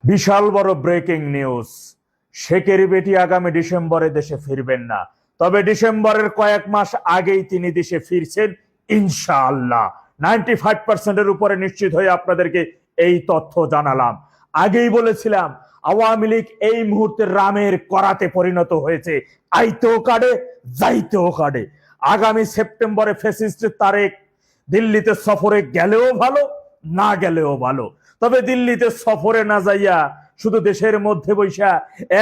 বিশাল বড় breaking news. শেখের বেটি আগামী ডিসেম্বরে দেশে ফিরবেন না, তবে ডিসেম্বরের কয়েক মাস আগেই তিনি দেশে ফিরছেন ইনশাআল্লাহ। 95% উপরে নিশ্চিত হয়ে আপনাদেরকে এই তথ্য জানালাম। আগেই বলেছিলাম আওয়ামী লীগ এই মুহূর্তে রামের করাতে পরিণত হয়েছে, আইতেও কাটে যাইতেও কাটে। আগামী সেপ্টেম্বরে ফ্যাসিস্ট তারেক দিল্লিতে সফরে গেলেও ভালো, না গেলেও ভালো। তবে দিল্লিতে সফরে না যাইয়া শুধু দেশের মধ্যে বৈশা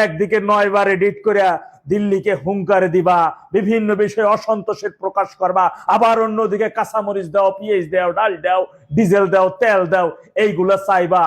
একদিকে 9 বার এডিট করিয়া দিল্লিকে হুঙ্কার দিবা, বিভিন্ন বিষয়ে অসন্তোষের প্রকাশ করবা, আবার অন্যদিকে কাঁচামরিচ দাও, পেঁয়াজ দাও, ডাল দাও, ডিজেল দাও, তেল দাও, এইগুলা চাইবা।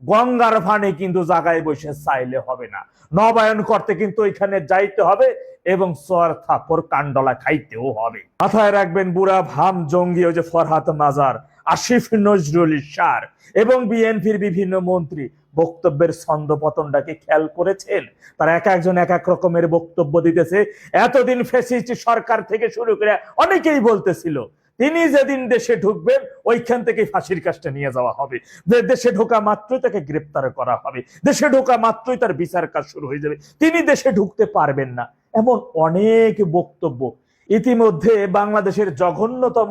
গঙ্গার ভানে কিন্তু জায়গায় বসে চাইলে হবে না, নবায়ন করতে কিন্তু এখানে যাইতে হবে এবং সর থাপর কান্ডলা খাইতেও হবে। মাথায় রাখবেন বুড়া ভাম জঙ্গি ওই যে ফরহাদ মাজার, আসিফ নজরুল ইশার এবং বিএনপির বিভিন্ন মন্ত্রী বক্তব্যের ছন্দ পতনটাকে খেয়াল করেছেন? তারা এক একজন এক এক রকমের বক্তব্য দিতেছে। এতদিন ফ্যাসিস্ট সরকার থেকে শুরু করে অনেকেই বলতেছিল তিনি যেদিন দেশে ঢুকবেন ওইখান থেকে ফাঁসির কাজটা নিয়ে যাওয়া হবে, দেশে ঢোকা মাত্রই তাকে গ্রেপ্তার করা হবে, দেশে ঢোকা মাত্রই তার বিচার কাজ শুরু হয়ে যাবে, তিনি দেশে ঢুকতে পারবেন না, এমন অনেক বক্তব্য। ইতিমধ্যে বাংলাদেশের জঘন্যতম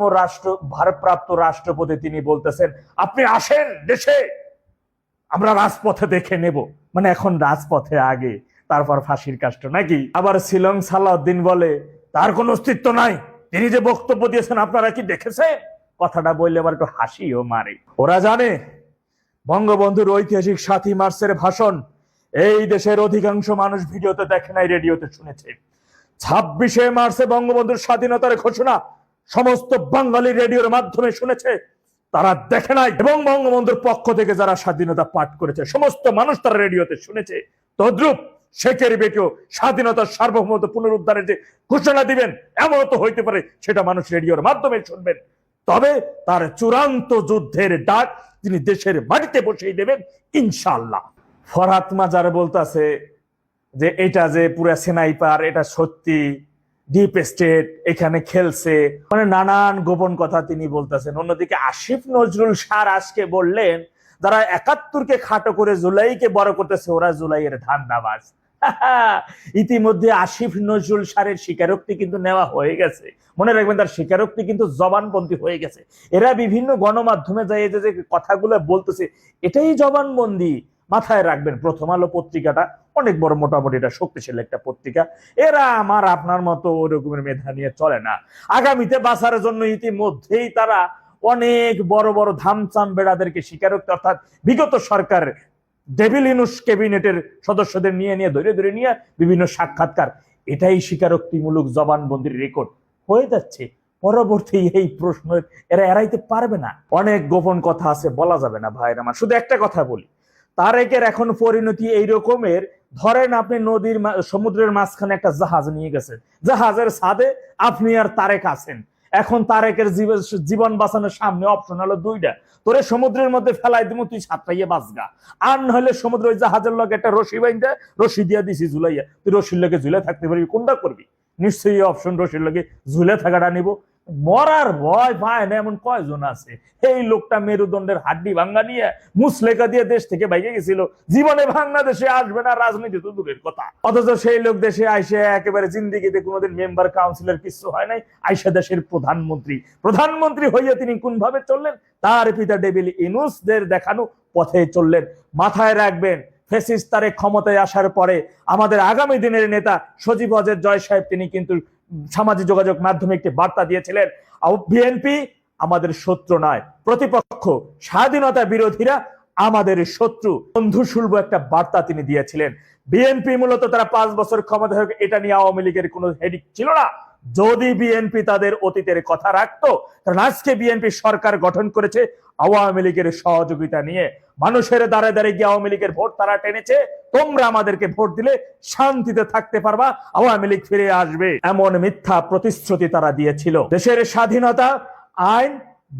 ভারপ্রাপ্ত রাষ্ট্রপতি তিনি বলতেছেন আপনি আসেন দেশে, আমরা রাজপথে দেখে নেব। মানে এখন রাজপথে আগে, তারপর ফাঁসির কাষ্ট নাকি? আবার শিলং সালাউদ্দিন বলে তার কোনো অস্তিত্ব নাই, তিনি যে বক্তব্য দিয়েছেন আপনারা কি দেখেছেন? কথাটা বললে আবার একটু হাসিও মারে। ওরা জানে বঙ্গবন্ধুর ঐতিহাসিক 7ই মার্চের ভাষণ এই দেশের অধিকাংশ মানুষ ভিডিওতে দেখে নাই, রেডিওতে শুনেছে। 26শে মার্চে বঙ্গবন্ধুর স্বাধীনতার ঘোষণা সমস্ত বাঙালি রেডিওর মাধ্যমে শুনেছে, তারা দেখে নাই। এবং বঙ্গবন্ধুর পক্ষ থেকে যারা স্বাধীনতা পাঠ করেছে সমস্ত মানুষ তারা রেডিওতে শুনেছে। তদ্রুপ শেখের বেটিও স্বাধীনতার সার্বভৌমত্ব পুনরুদ্ধারের যে ঘোষণা দিবেন এমন তো হইতে পারে সেটা মানুষ রেডিওর মাধ্যমে শুনবেন। তবে তার চূড়ান্ত যুদ্ধের ডাক তিনি দেশের মাটিতে বসিয়ে দেবেন ইনশাআল্লাহ। ফরহাদ মাজার বলতেছে যে এটা যে পুরা স্নাইপার, এটা সত্যি ডিপ স্টেট এখানে খেলছে, মানে নানান গোপন কথা তিনি বলতেছেন। অন্যদিকে আসিফ নজরুল স্যার আজকে বললেন যারা 71কে খাটো করে জুলাইকে বড় করতেছে ওরা জুলাইয়ের ধান্দাবাজ। ইতিমধ্যে আসিফ নজরুল স্যারের স্বীকারোক্তি কিন্তু নেওয়া হয়ে গেছে। মনে রাখবেন তার স্বীকারোক্তি কিন্তু জবানবন্দি হয়ে গেছে। এরা বিভিন্ন গণমাধ্যমে যাই যে কথাগুলো বলতেছে এটাই জবানবন্দি। মাথায় রাখবেন প্রথম আলো পত্রিকাটা অনেক বড়, মোটামুটি এটা শক্তিশালী একটা পত্রিকা। এরা আমার আপনার মতো ওই রকমের মেধা নিয়ে চলে না। আগামীতে বাঁচার জন্য ইতিমধ্যেই তারা অনেক বড় বড় ধামচাম বেড়াদেরকে স্বীকারোক্তি, অর্থাৎ বিগত সরকার ডেভিল ইনুস ক্যাবিনেটের সদস্যদের নিয়ে নিয়ে ধরে ধরে নিয়ে বিভিন্ন সাক্ষাৎকার, এটাই স্বীকারোক্তিমূলক জবানবন্দির রেকর্ড হয়ে যাচ্ছে। পরবর্তী এই প্রশ্ন এরা এড়াইতে পারবে না। অনেক গোপন কথা আছে, বলা যাবে না ভাইরা আমার। শুধু একটা কথা বলি, তারেকের এখন পরিণতি এই রকমের, ধরেন আপনি নদীর সমুদ্রের মাঝখানে একটা জাহাজ নিয়ে গেছেন, জাহাজের ছাদে আপনি আর তারেক আছেন। এখন তারেকের জীবন বাঁচানোর সামনে অপশন হলো দুইটা, তোরে সমুদ্রের মধ্যে ফেলাই দিব, তুই সাঁতরাইয়া বাঁচগা, আর নইলে সমুদ্র ওই জাহাজের লগে একটা রশি বাইন্দা, রশি দিয়া দিছি ঝুলাইয়া, তুই রশির লগে ঝুলে থাকতে পারবি, কোনটা করবি? নিশ্চয়ই অপশন রশির লগে ঝুলে থাকাটা নিব। মরার ভয় পায় না এমন কয়জন আছে? এই লোকটা মেরুদণ্ডের হাড্ডি ভাঙ্গা নিয়ে মুসলেকা দিয়ে দেশ থেকে বাইরে গেছিল, জীবনে বাংলাদেশে আসবে না, রাজনীতি তো দূরের কথা। অথচ সেই লোক দেশে আইসে একেবারে জিন্দিগিতে কোনোদিন মেম্বার কাউন্সিলর কিছু হয় নাই, আইসা দেশের প্রধানমন্ত্রী হইয়া তিনি কোন ভাবে চললেন? তার পিতা ডেভিল ইনুসদের দেখানো পথে চললেন। মাথায় রাখবেন ফ্যাসিস্ট তারেক ক্ষমতায় আসার পরে আমাদের আগামী দিনের নেতা সজীব ওয়াজেদ জয় সাহেব তিনি কিন্তু সামাজিক যোগাযোগ মাধ্যমে একটি বার্তা দিয়েছিলেন, বিএনপি আমাদের শত্রু নয়, প্রতিপক্ষ, স্বাধীনতা বিরোধীরা আমাদের শত্রু, বন্ধুসুলভ একটা বার্তা তিনি দিয়েছিলেন। বিএনপি মূলত তারা 5 বছর ক্ষমতা হোক এটা নিয়ে আওয়ামী লীগের কোনো হেডিক ছিল না, যদি বিএনপি তাদের অতীতের কথা রাখতো। কারণ আজকে বিএনপি সরকার গঠন করেছে আওয়ামী লীগের সহযোগিতা নিয়ে। মানুষের দ্বারে দ্বারে গিয়ে আওয়ামী লীগের ভোট তারা টেনেছে, তোমরা আমাদেরকে ভোট দিলে শান্তিতে থাকতে পারবা, আওয়ামী লীগ ফিরে আসবে, এমন মিথ্যা প্রতিশ্রুতি তারা দিয়েছিল। দেশের স্বাধীনতা, আইন,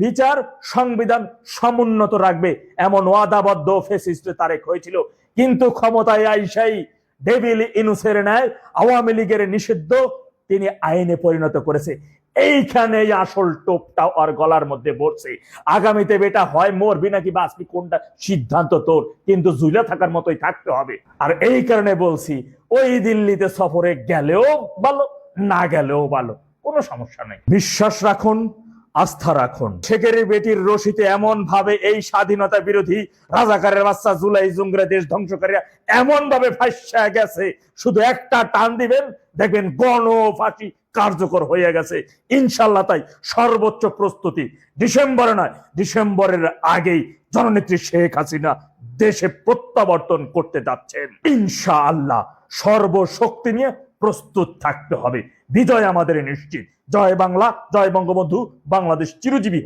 বিচার, সংবিধান সমুন্নত রাখবে এমন ওয়াদাবদ্ধ ফ্যাসিস্ট তারেক হয়েছিল। কিন্তু ক্ষমতায় আইসাই ডেভিল ইনুসের ন্যায় আওয়ামী লীগের নিষিদ্ধ তিনি আইনে পরিণত করেছে। এইখানে আসল টোপটা ওর গলার মধ্যে পড়ছে। আগামীতে বেটা হয় মরবি নাকি বাঁচবি, কোনটা সিদ্ধান্ত তোর, কিন্তু ঝুলে থাকার মতোই থাকতে হবে। আর এই কারণে বলছি, ওই দিল্লিতে সফরে গেলেও ভালো, না গেলেও ভালো, কোনো সমস্যা নেই। বিশ্বাস রাখুন, আস্থা রাখুন। শেখের বেটির রশিতে এমন ভাবে এই স্বাধীনতা বিরোধী রাজাকারের বাচ্চা জুলাই জুংরা দেশ ধ্বংসকারীরা এমন ভাবে ফাঁসা গেছে, শুধু একটা টান দিবেন দেখবেন গণফাঁসি কার্যকর হয়ে গেছে ইনশাল্লাহ। তাই সর্বোচ্চ প্রস্তুতি, ডিসেম্বরে নয়, ডিসেম্বরের আগেই জননেত্রী শেখ হাসিনা দেশে প্রত্যাবর্তন করতে যাচ্ছেন ইনশাআল্লাহ। সর্বশক্তি নিয়ে প্রস্তুত থাকতে হবে। বিজয় আমাদের নিশ্চিত। জয় বাংলা, জয় বঙ্গবন্ধু, বাংলাদেশ চিরজীবী হোক।